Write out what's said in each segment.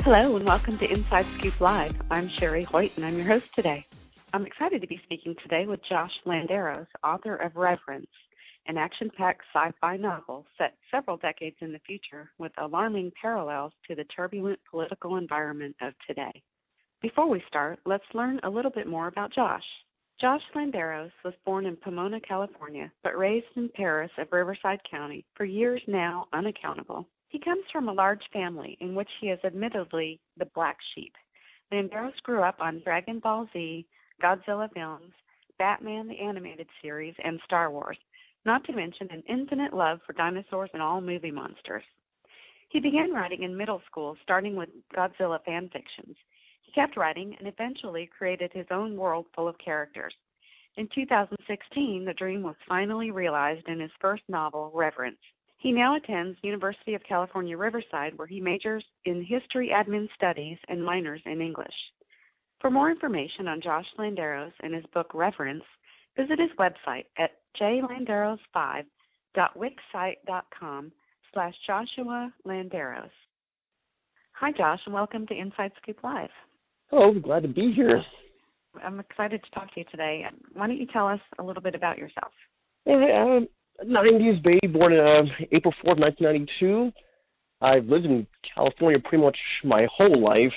Hello and welcome to Inside Scoop Live. I'm Sherry Hoyt and I'm your host today. I'm excited to be speaking today with Josh Landeros, author of Reverence, an action-packed sci-fi novel set several decades in the future with alarming parallels to the turbulent political environment of today. Before we start, let's learn a little bit more about Josh. Josh Landeros was born in Pomona, California, but raised in Paris of Riverside County, for years now unaccountable. He comes from a large family in which he is admittedly the black sheep. Landeros grew up on Dragon Ball Z, Godzilla films, Batman the Animated Series, and Star Wars, not to mention an infinite love for dinosaurs and all movie monsters. He began writing in middle school, starting with Godzilla fan fictions. He kept writing and eventually created his own world full of characters. In 2016, the dream was finally realized in his first novel, Reverence. He now attends University of California, Riverside, where he majors in History Admin Studies and minors in English. For more information on Josh Landeros and his book Reverence, visit his website at jlanderos5.wixsite.com/Joshua Landeros. Hi, Josh, and welcome to Inside Scoop Live. Hello, glad to be here. I'm excited to talk to you today. Why don't you tell us a little bit about yourself? 90s baby, born April 4th, 1992. I've lived in California pretty much my whole life.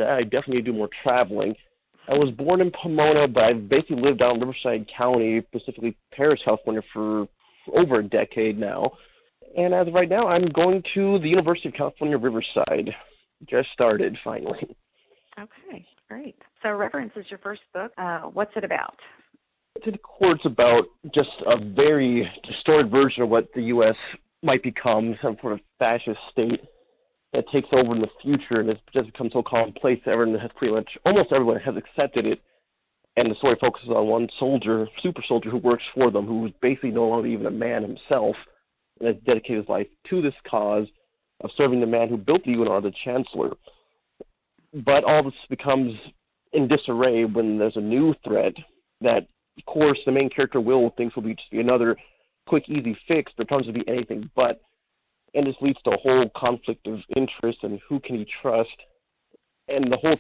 I definitely do more traveling. I was born in Pomona, but I've basically lived out in Riverside County, specifically Paris, California, for over a decade now. And as of right now, I'm going to the University of California, Riverside. Just started, finally. Okay, great. So Reverence is your first book. What's it about? To the core, it's about just a very distorted version of what the U.S. might become, some sort of fascist state that takes over in the future, and it's just become so commonplace that everyone has almost everyone has accepted it. And the story focuses on one soldier, super soldier, who works for them, who is basically no longer even a man himself, and has dedicated his life to this cause of serving the man who built the UNR, the Chancellor. But all this becomes in disarray when there's a new threat that, of course, the main character Will thinks will be just be another quick, easy fix, but it turns out to be anything but. And this leads to a whole conflict of interest and who can he trust. And the whole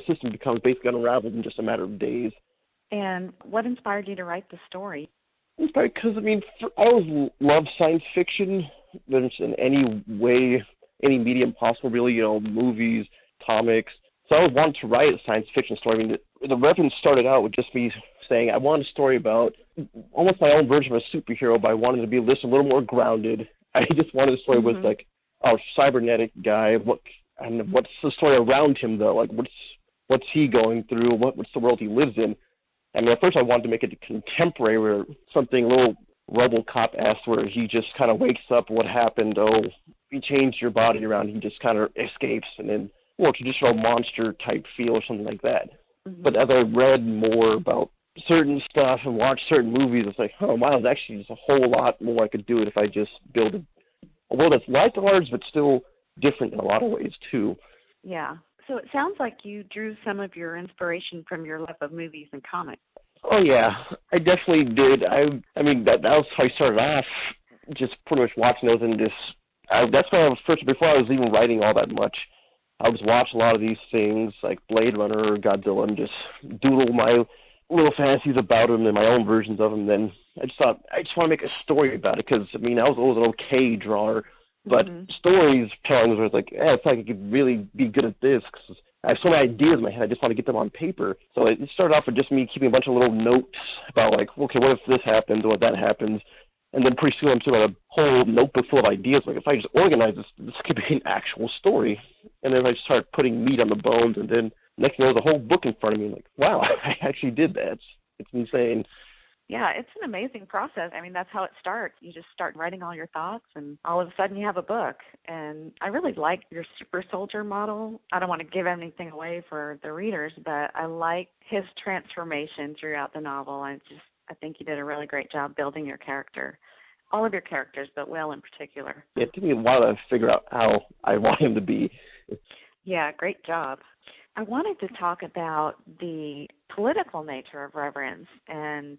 system becomes basically unraveled in just a matter of days. And what inspired you to write the story? Inspired because, I always loved science fiction. There's in any way, any medium possible, really, movies, comics. So I always wanted to write a science fiction story. The Reverence started out with just me saying I wanted a story about almost my own version of a superhero, but I wanted to be a little more grounded. I just wanted a story with like a cybernetic guy. What's the story around him though? Like what's he going through? What's the world he lives in? At first I wanted to make it contemporary, where something a little RoboCop-esque, where he just kind of wakes up. What happened? Oh, he changed your body around. He just kind of escapes, and then more traditional monster type feel or something like that. But as I read more about certain stuff and watched certain movies, it's like, wow, there's actually just a whole lot more I could do it if I just build a world that's like ours, but still different in a lot of ways, too. Yeah. So it sounds like you drew some of your inspiration from your love of movies and comics. Oh, yeah. I definitely did. That was how I started off, just pretty much watching those and that's why I was first, before I was even writing all that much. I would watch a lot of these things, like Blade Runner or Godzilla, and just doodle my little fantasies about them and my own versions of them. Then I just thought, I just want to make a story about it, because, I was always an okay drawer. But stories, telling was like, it's like I could really be good at this, because I have so many ideas in my head. I just want to get them on paper. So it started off with just me keeping a bunch of little notes about, like, okay, what if this happens or what that happens? And then pretty soon I'm sort of a whole notebook full of ideas. Like, if I just organize this could be an actual story. And then I start putting meat on the bones, and then next thing you know, there's a whole book in front of me. Like, wow, I actually did that. It's insane. Yeah, it's an amazing process. That's how it starts. You just start writing all your thoughts, and all of a sudden you have a book. And I really like your super soldier model. I don't want to give anything away for the readers, but I like his transformation throughout the novel. I think you did a really great job building your character. All of your characters, but Will in particular. Yeah, it took me a while to figure out how I want him to be. Yeah, great job. I wanted to talk about the political nature of Reverence and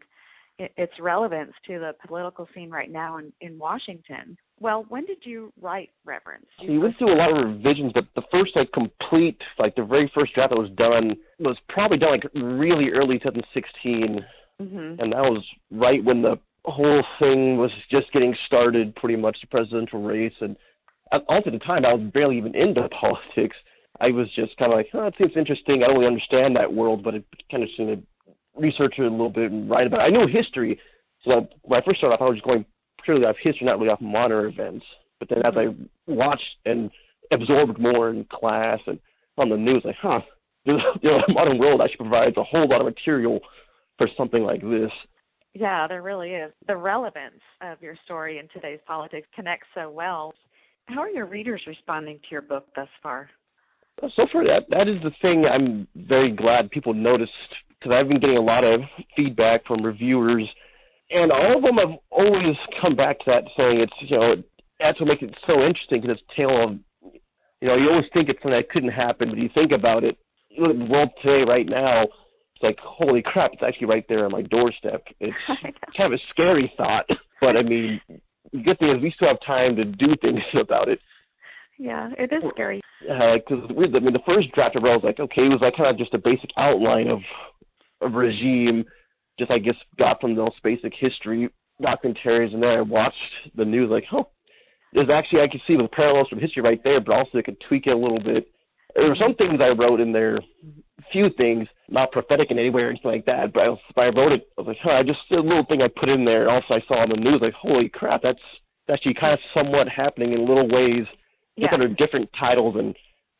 its relevance to the political scene right now in Washington. Well, when did you write Reverence? We went through a lot of revisions, but the first complete, the very first draft that was done was probably done really early 2016, and that was right when the whole thing was just getting started, pretty much the presidential race. And also at the time, I was barely even into politics. I was just kind of it seems interesting. I don't really understand that world, but it kind of seemed to research it a little bit and write about it. I knew history, so when I first started off, I was just going purely off history, not really off modern events. But then as I watched and absorbed more in class and on the news, the modern world actually provides a whole lot of material for something like this. Yeah, there really is. The relevance of your story in today's politics connects so well. How are your readers responding to your book thus far? So far, that is the thing I'm very glad people noticed, because I've been getting a lot of feedback from reviewers, and all of them have always come back to that, saying it's, that's what makes it so interesting, because it's a tale of, you always think it's something that couldn't happen, but you think about it, you look at the world today right now, it's like, holy crap, it's actually right there on my doorstep. It's kind of a scary thought, but the good thing is we still have time to do things about it. Yeah, it is scary. Because the first draft of it, I was okay, it was kind of just a basic outline of regime, just I guess got from those basic history documentaries, and then I watched the news there's actually, I could see the parallels from history right there, but also I could tweak it a little bit. There were some things I wrote in there, few things, not prophetic in any way or anything like that, but I wrote it, I was just a little thing I put in there, also I saw on the news, holy crap, that's actually kind of somewhat happening in little ways, just under different titles and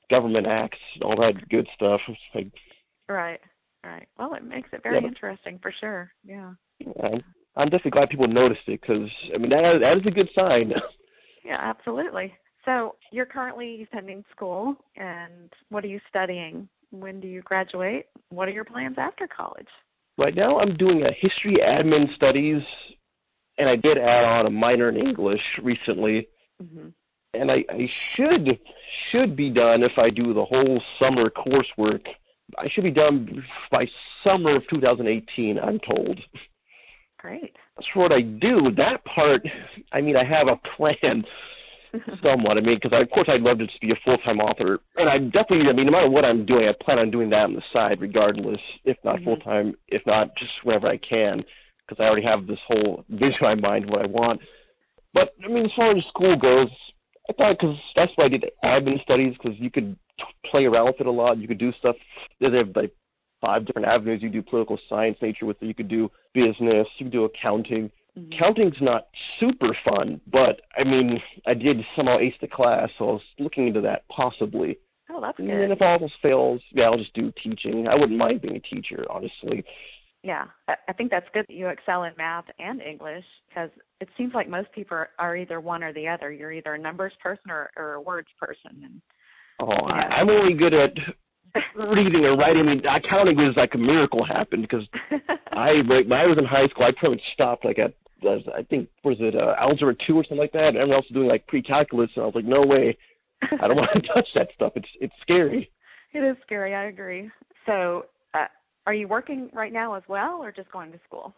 government acts, all that good stuff. Right. Well, it makes it very interesting for sure. Yeah. I'm definitely glad people noticed it, because that is a good sign. Yeah, absolutely. So you're currently attending school, and what are you studying? When do you graduate? What are your plans after college? Right now I'm doing a history admin studies, and I did add on a minor in English recently. And I should be done if I do the whole summer coursework. I should be done by summer of 2018, I'm told. Great. That's what I do. That part, I have a plan somewhat. Because of course I'd love to just be a full-time author. And I definitely, no matter what I'm doing, I plan on doing that on the side regardless, if not full-time, if not just whenever I can, because I already have this whole vision in my mind of what I want. But, as far as school goes, I thought, because that's why I did admin studies, because you could play around with it a lot. You could do stuff. They have 5 different avenues. You do political science nature with it. You could do business. You could do accounting. Accounting's not super fun, but, I did somehow ace the class, so I was looking into that possibly. Oh, that's good. And if all else fails, I'll just do teaching. I wouldn't mind being a teacher, honestly. Yeah, I think that's good that you excel in math and English, because it seems like most people are either one or the other. You're either a numbers person or a words person. I'm only good at reading or writing. Accounting was a miracle happened, because when I was in high school, I pretty much stopped at, I think, Algebra 2 or something like that, and everyone else was doing pre-calculus, and I was no way, I don't want to touch that stuff. It's scary. It is scary, I agree. So, are you working right now as well, or just going to school?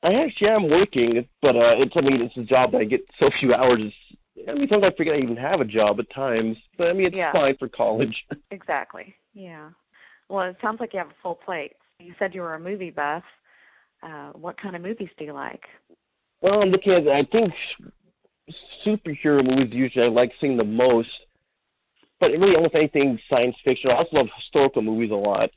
I actually am working, but it's a job that I get so few hours. Sometimes I forget I even have a job at times, but it's fine for college. Exactly. Yeah. Well, it sounds like you have a full plate. You said you were a movie buff. What kind of movies do you like? Well, I'm looking at, I think superhero movies usually I like seeing the most, but really almost anything science fiction. I also love historical movies a lot.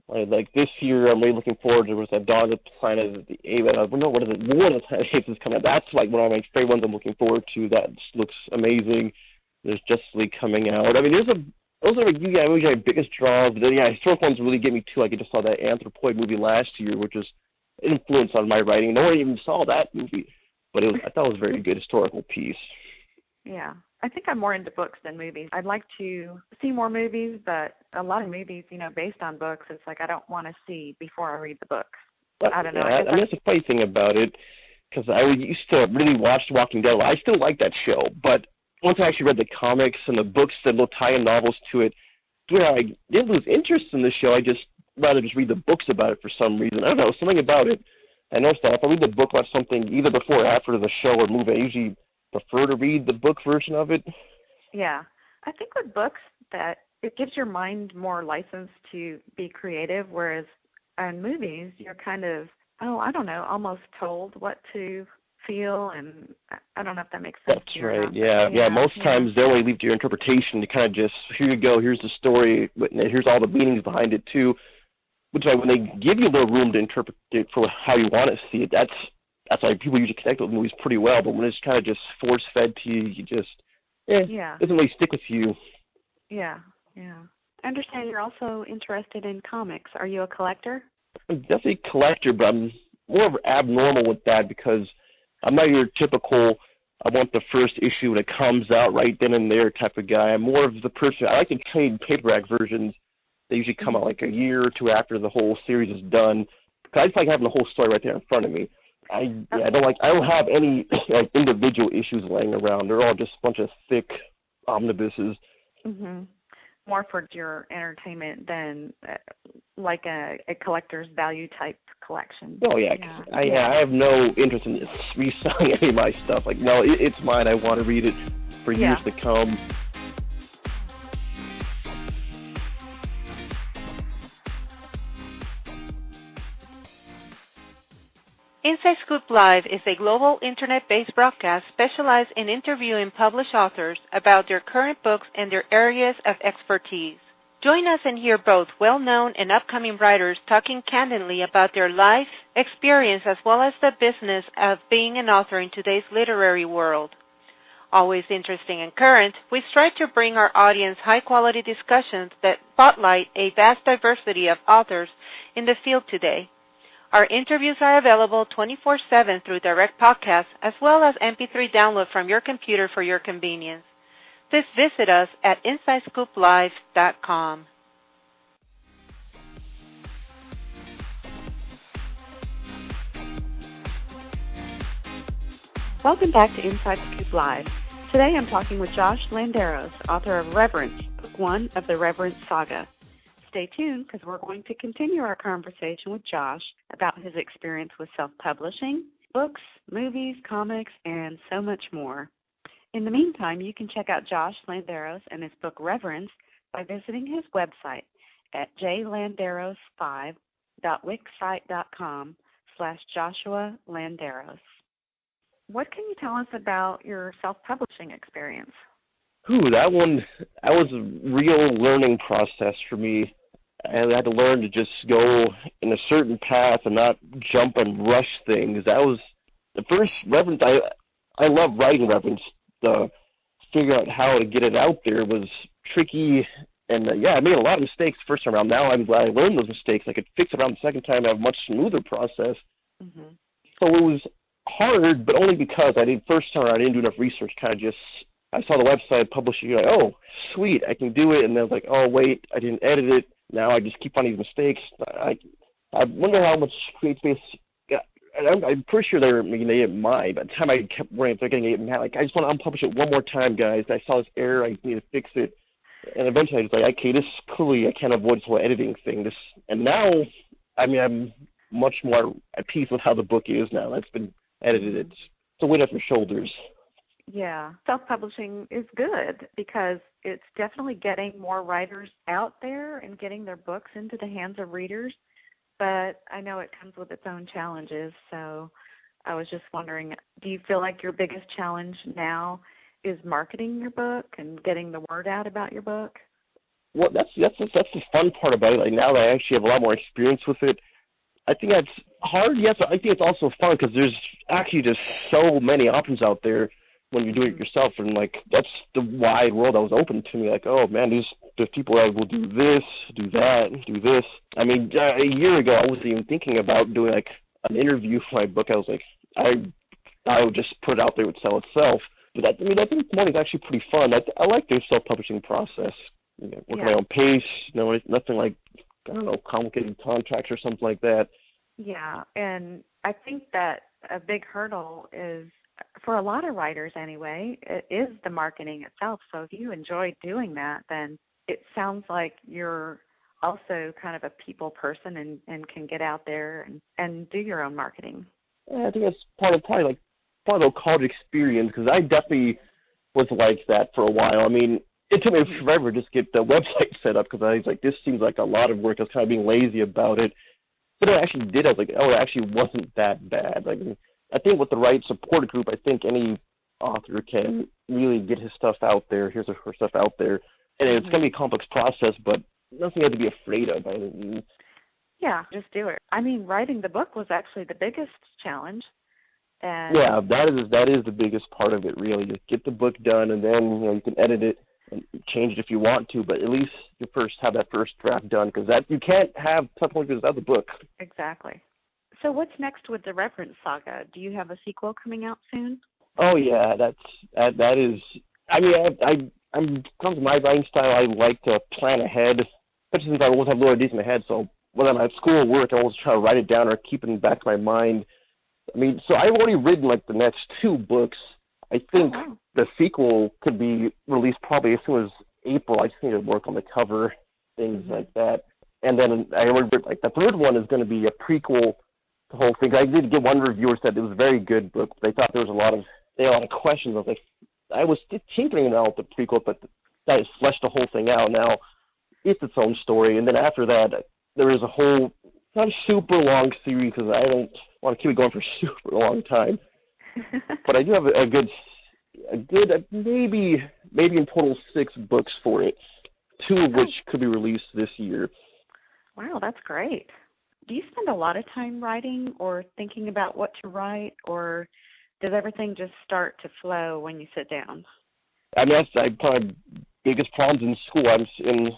Like this year, I'm really looking forward to Dawn of the Planet of the Apes. I don't know what is it. War of the Planet of the Apes is coming out. That's one of my favorite ones I'm looking forward to. That looks amazing. There's Justice League coming out. Those are usually my biggest draws. But historical ones really get me too. I just saw that Anthropoid movie last year, which was influence on my writing. No one even saw that movie, but I thought it was a very good historical piece. Yeah. I think I'm more into books than movies. I'd like to see more movies, but a lot of movies, based on books, it's I don't want to see before I read the books. But, I don't know. That's the funny thing about it, because I used to really watch The Walking Dead. I still like that show, but once I actually read the comics and the books, the little tie-in novels to it, I didn't lose interest in the show. I just rather just read the books about it for some reason. I don't know, something about it. I noticed that if I read the book about something either before or after the show or movie, I usually prefer to read the book version of it. Yeah. I think with books that it gives your mind more license to be creative, whereas in movies you're kind of, I don't know, almost told what to feel, and I don't know if that makes sense. That's right. Yeah. Most times they'll only leave to your interpretation. You kind of just, here you go, here's the story, but here's all the meanings behind it too. Which is why when they give you a little room to interpret it for how you want to see it, that's why people usually connect with movies pretty well. But when it's kind of just force fed to you, you just it doesn't really stick with you. Yeah. I understand you're also interested in comics. Are you a collector? I'm definitely a collector, but I'm more of abnormal with that because I'm not your typical, I want the first issue when it comes out right then and there type of guy. I'm more of the person, I like to trade paperback versions. They usually come out like a year or two after the whole series is done. Because I just like having the whole story right there in front of me. I don't have any like individual issues laying around. They're all just a bunch of thick omnibuses. Mm-hmm. More for your entertainment than like a collector's value type collection. Oh yeah, I have no interest in reselling any of my stuff. Like no, it's mine. I want to read it for years to come. Inside Scoop Live is a global internet-based broadcast specialized in interviewing published authors about their current books and their areas of expertise. Join us and hear both well-known and upcoming writers talking candidly about their life, experience, as well as the business of being an author in today's literary world. Always interesting and current, we strive to bring our audience high-quality discussions that spotlight a vast diversity of authors in the field today. Our interviews are available 24/7 through direct podcasts as well as MP3 download from your computer for your convenience. Please visit us at InsideScoopLive.com. Welcome back to Inside Scoop Live. Today I'm talking with Josh Landeros, author of Reverence, Book 1 of the Reverence Saga. Stay tuned because we're going to continue our conversation with Josh about his experience with self-publishing, books, movies, comics, and so much more. In the meantime, you can check out Josh Landeros and his book Reverence by visiting his website at jlanderos5.wixsite.com/Joshua Landeros. What can you tell us about your self-publishing experience? That was a real learning process for me. I had to learn to just go in a certain path and not jump and rush things. That was the first Reverence. I love writing Reverence. To figure out how to get it out there was tricky. And I made a lot of mistakes the first time around. Now I'm glad I learned those mistakes. I could fix it around the second time and have a much smoother process. Mm-hmm. So it was hard, but only because I didn't do enough research. I saw the website publishing, like, oh, sweet, I can do it. And then I was like, oh, wait, I didn't edit it. Now I just keep finding these mistakes. I wonder how much creative space. I'm pretty sure they didn't mind. By the time I kept running, they're getting it mad. Like, I just want to unpublish it one more time, guys. I saw this error. I need to fix it. And eventually I was like, okay, this clearly I can't avoid this whole editing thing. And now, I'm much more at peace with how the book is now. That's been edited. It's a weight off your shoulders. Yeah, self-publishing is good because it's definitely getting more writers out there and getting their books into the hands of readers. But I know it comes with its own challenges. So I was just wondering, do you feel like your biggest challenge now is marketing your book and getting the word out about your book? Well, that's the fun part about it. Like now that I actually have a lot more experience with it, I think that's hard. Yes, I think it's also fun because there's actually just so many options out there when you do it yourself, and like that's the wide world that was open to me. Like, oh man, there's people that will do this, do that, do this. A year ago, I wasn't even thinking about doing like an interview for my book. I was like, I would just put it out there, it would sell itself. But I think marketing is actually pretty fun. I like the self-publishing process. Work at my own pace. Nothing like complicated contracts or something like that. Yeah, and I think that a big hurdle is, for a lot of writers anyway, it is the marketing itself. So if you enjoy doing that, then it sounds like you're also kind of a people person and can get out there and do your own marketing. Yeah, I think that's part of the college experience, because I definitely was like that for a while. I mean, it took me forever to just get the website set up, because I was like, this seems like a lot of work. I was kind of being lazy about it. But I actually did. I was like, oh, it actually wasn't that bad. Like, I think with the right support group, I think any author can really get his stuff out there, his or her stuff out there. And it's going to be a complex process, but nothing you have to be afraid of. Yeah, just do it. I mean, writing the book was actually the biggest challenge. And yeah, that is the biggest part of it, really. Just get the book done, and then you can edit it and change it if you want to. But at least you first have that first draft done, because that you can't have something without the book. Exactly. So what's next with the Reverence saga? Do you have a sequel coming out soon? Oh yeah, that is. I mean, I'm comes to my writing style. I like to plan ahead, especially since I always have little ideas in my head. So when I'm at school or work, I always try to write it down or keep it in the back of my mind. I mean, so I've already written like the next 2 books. I think the sequel could be released probably as soon as April. I just need to work on the cover, things like that. And then I already like the third one is going to be a prequel. The whole thing. I did get one reviewer said it was a very good book. They thought there was a lot of questions. I was like, I was tinkering out the prequel, but that fleshed the whole thing out. Now it's its own story, and then after that, there is a whole not a super long series, because I don't want to keep it going for a super long time. But I do have a good maybe in total 6 books for it, 2 of which could be released this year. Wow, that's great. Do you spend a lot of time writing or thinking about what to write, or does everything just start to flow when you sit down? I mean, that's probably my biggest problems in school. I'm in,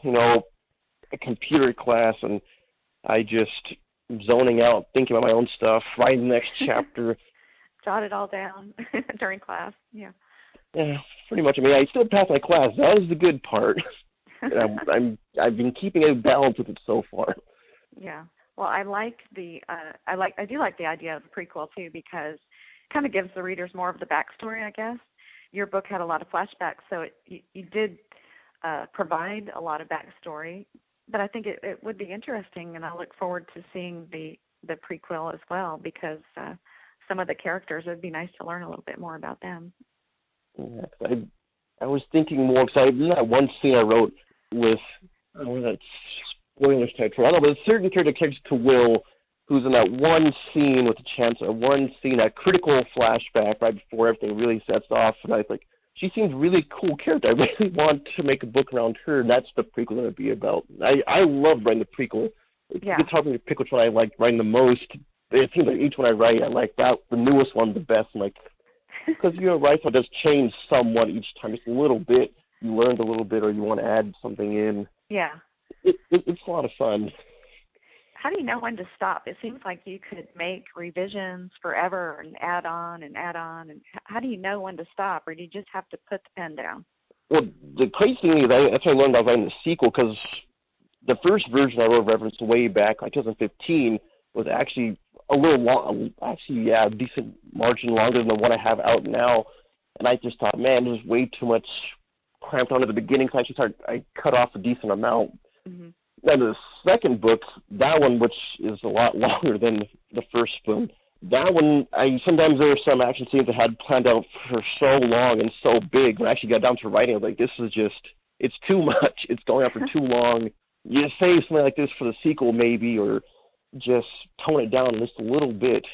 a computer class, and I just zoning out, thinking about my own stuff, writing the next chapter. Jot it all down during class, yeah. Yeah, pretty much. I mean, I still pass my class. That is the good part. I've been keeping it balanced with it so far. Yeah. Well, I do like the idea of the prequel too, because it kind of gives the readers more of the backstory, I guess. Your book had a lot of flashbacks, so you did provide a lot of backstory. But I think it would be interesting, and I look forward to seeing the prequel as well, because some of the characters, it would be nice to learn a little bit more about them. Yeah, I was thinking more, because that one scene I wrote with, that's spoilers type. I don't know, but a certain character connected to Will, who's in that one scene with a chance of one scene, that critical flashback right before everything really sets off. And I was like, she seems a really cool character. I really want to make a book around her, and that's the prequel going to be about. I love writing the prequel. Yeah. You can talk me to pick which one I like writing the most. It seems like each one I write, I like that, the newest one the best. I'm like, because write one does change somewhat each time. Just a little bit. You learned a little bit, or you want to add something in. Yeah. It's a lot of fun. How do you know when to stop? It seems like you could make revisions forever and add on. And how do you know when to stop, or do you just have to put the pen down? Well, the crazy thing is, that's what I learned about writing the sequel, because the first version I wrote referenced way back, like 2015, was actually a little long, a decent margin longer than the one I have out now. And I just thought, man, there's way too much cramped on at the beginning, so I cut off a decent amount. Mm-hmm. Then the second book, that one, which is a lot longer than the first one, that one, sometimes there were some action scenes I had planned out for so long and so big. When I actually got down to writing, I was like, this is just, it's too much. It's going on for too long. You save something like this for the sequel maybe, or just tone it down just a little bit.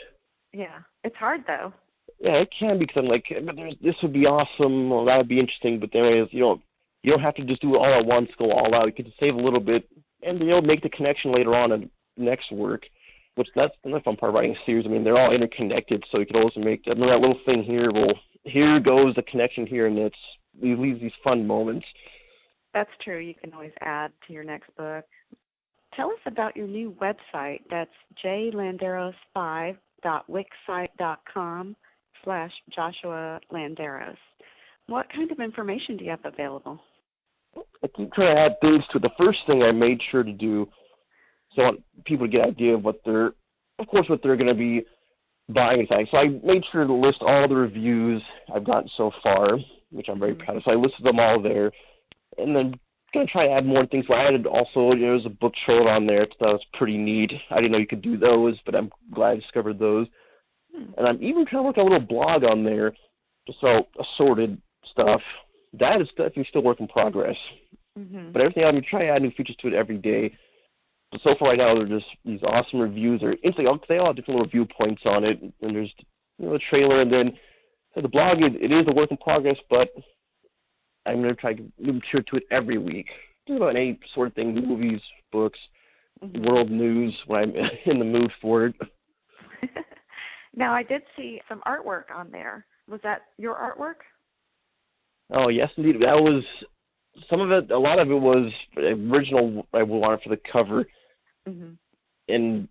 Yeah, it's hard though. Yeah, it can be, because I'm like, this would be awesome, or that would be interesting, but there is, you don't have to just do it all at once, go all out. You can save a little bit, and make the connection later on in the next work, which that's the fun part of writing a series. I mean, they're all interconnected, so you could also make that little thing here. Well, here goes the connection here, and it leaves these fun moments. That's true. You can always add to your next book. Tell us about your new website. That's jlanderos5.wixsite.com/Joshua Landeros. What kind of information do you have available? I keep trying to add things to it. The first thing I made sure to do, so I want people to get an idea of what they're going to be buying. So I made sure to list all the reviews I've gotten so far, which I'm very proud of. So I listed them all there, and then going to try to add more things. Where I added also, there's a book trailer on there. So that was pretty neat. I didn't know you could do those, but I'm glad I discovered those. And I'm even trying to work on a little blog on there to sell assorted stuff. That is definitely still work in progress. But everything, I'm trying to add new features to it every day. But so far right now, they're just these awesome reviews. They all have different little viewpoints on it. And there's the trailer, and then the blog, it is a work in progress, but I'm going to try to make sure to it every week. Just about any sort of thing, movies, books, world news, when I'm in the mood for it. Now, I did see some artwork on there. Was that your artwork? Oh, yes, indeed. That was some of it. A lot of it was original. I wanted for the cover, and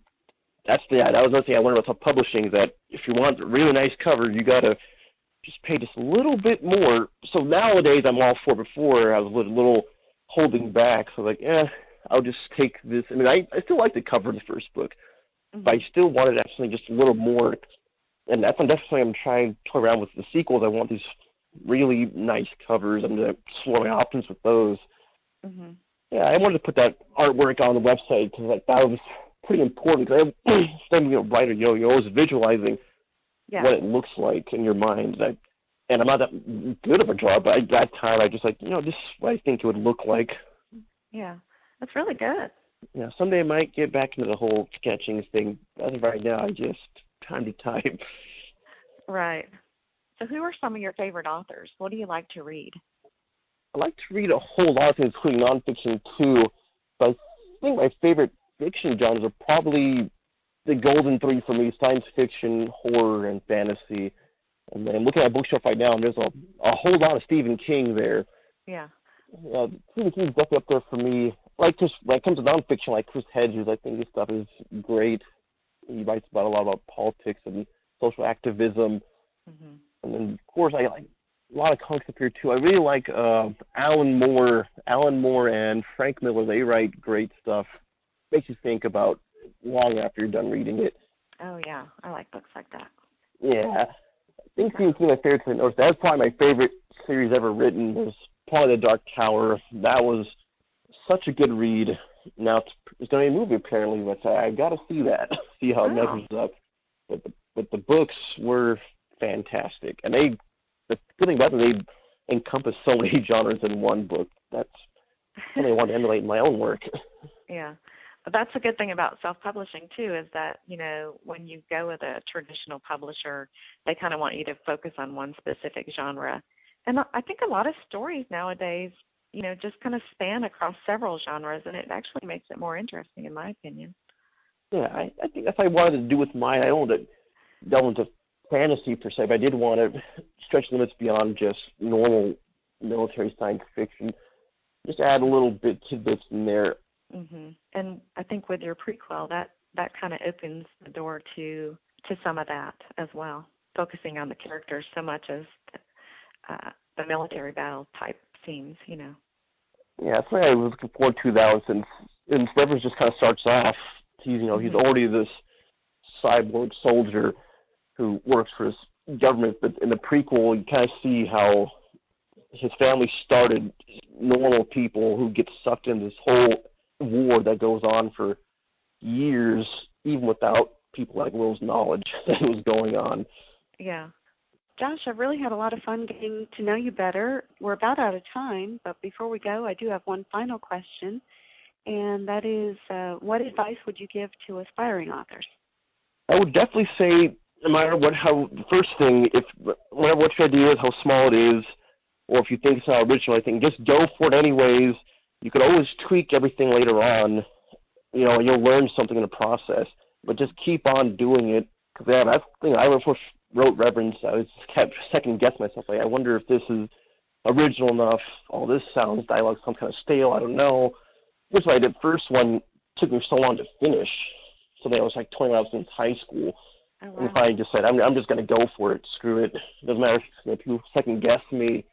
that was another thing I learned about publishing. That if you want a really nice cover, you got to just pay just a little bit more. So nowadays, I'm all for. Before I was a little holding back. So I'll just take this. I mean, I still like the cover of the first book, but I still wanted actually just a little more. And that's definitely I'm trying to toy around with the sequels. I want these really nice covers. I'm going to explore my options with those. Yeah, I wanted to put that artwork on the website because that was pretty important. Because I'm a writer, you're always visualizing what it looks like in your mind. And I'm not that good of a drawer, but at that time I just this is what I think it would look like. Yeah, that's really good. Yeah, someday I might get back into the whole sketching thing. As of right now, I just time to time. Right. So who are some of your favorite authors? What do you like to read? I like to read a whole lot of things, including nonfiction too. But I think my favorite fiction genres are probably the golden three for me: science fiction, horror, and fantasy. And then looking at my bookshelf right now, and there's a whole lot of Stephen King there. Yeah. Stephen King's definitely up there for me. Like just when it comes to nonfiction, like Chris Hedges, I think his stuff is great. He writes a lot about politics and social activism. And then, of course, I like a lot of comics up here, too. I really like Alan Moore and Frank Miller. They write great stuff. Makes you think about long after you're done reading it. Oh, yeah. I like books like that. Yeah. I think Stephen King, my favorite thing. That's probably my favorite series ever written was probably The Dark Tower. That was such a good read. Now, it's going to be a movie, apparently, but I got to see that, see how it measures up. But the books were fantastic. And the good thing about them, they encompass so many genres in one book. That's something I want to emulate in my own work. Yeah. But that's a good thing about self-publishing, too, is that, when you go with a traditional publisher, they kind of want you to focus on one specific genre. And I think a lot of stories nowadays, just kind of span across several genres, and it actually makes it more interesting, in my opinion. Yeah, I think that's what I wanted to do with mine. I don't want to delve into fantasy per se, but I did want to stretch limits beyond just normal military science fiction. Just add a little bit tidbits in there. And I think with your prequel, that kind of opens the door to some of that as well, focusing on the characters so much as the military battle type scenes, Yeah, that's why I was looking forward to that since Evans just kind of starts off. He's he's already this cyborg soldier who works for his government, but in the prequel, you kind of see how his family started normal people who get sucked into this whole war that goes on for years, even without people like Will's knowledge that was going on. Yeah. Josh, I've really had a lot of fun getting to know you better. We're about out of time, but before we go, I do have one final question, and that is, what advice would you give to aspiring authors? I would definitely say, no matter the first thing, whatever what your idea is, how small it is, or if you think it's not original, I think just go for it anyways. You could always tweak everything later on, you'll learn something in the process, but just keep on doing it. Because that's the thing, I first wrote Reverence, I was kept second-guessing myself. I wonder if this is original enough. All this sounds dialogue, some kind of stale, I don't know. Which I did first one took me so long to finish. So that I was like 20 hours since high school. Oh, wow. And finally just said, I'm just going to go for it. Screw it. It doesn't matter if people second-guess me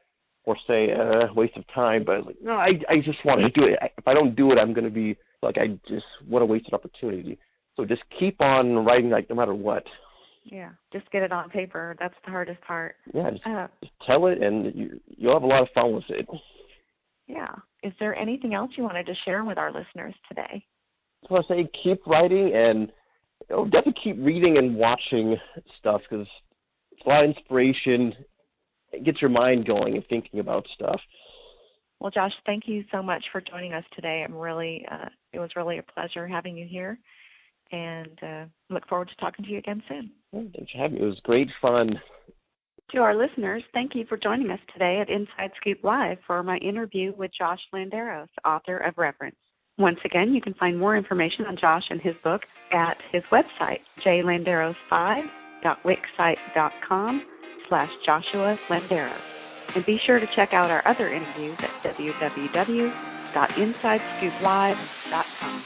or say waste of time. But I was like, no, I just want to do it. If I don't do it, I'm going to be like, what a wasted opportunity. So just keep on writing, no matter what. Yeah, just get it on paper. That's the hardest part. Yeah, just tell it, and you'll have a lot of fun with it. Yeah. Is there anything else you wanted to share with our listeners today? So I say keep writing and definitely keep reading and watching stuff because it's a lot of inspiration. It gets your mind going and thinking about stuff. Well, Josh, thank you so much for joining us today. It was really a pleasure having you here, and look forward to talking to you again soon. Thanks for having me. It was great fun. To our listeners, thank you for joining us today at Inside Scoop Live for my interview with Josh Landeros, author of Reverence. Once again, you can find more information on Josh and his book at his website, jlanderos5.wixsite.com/Joshua Landeros. And be sure to check out our other interviews at www.insidescooplive.com.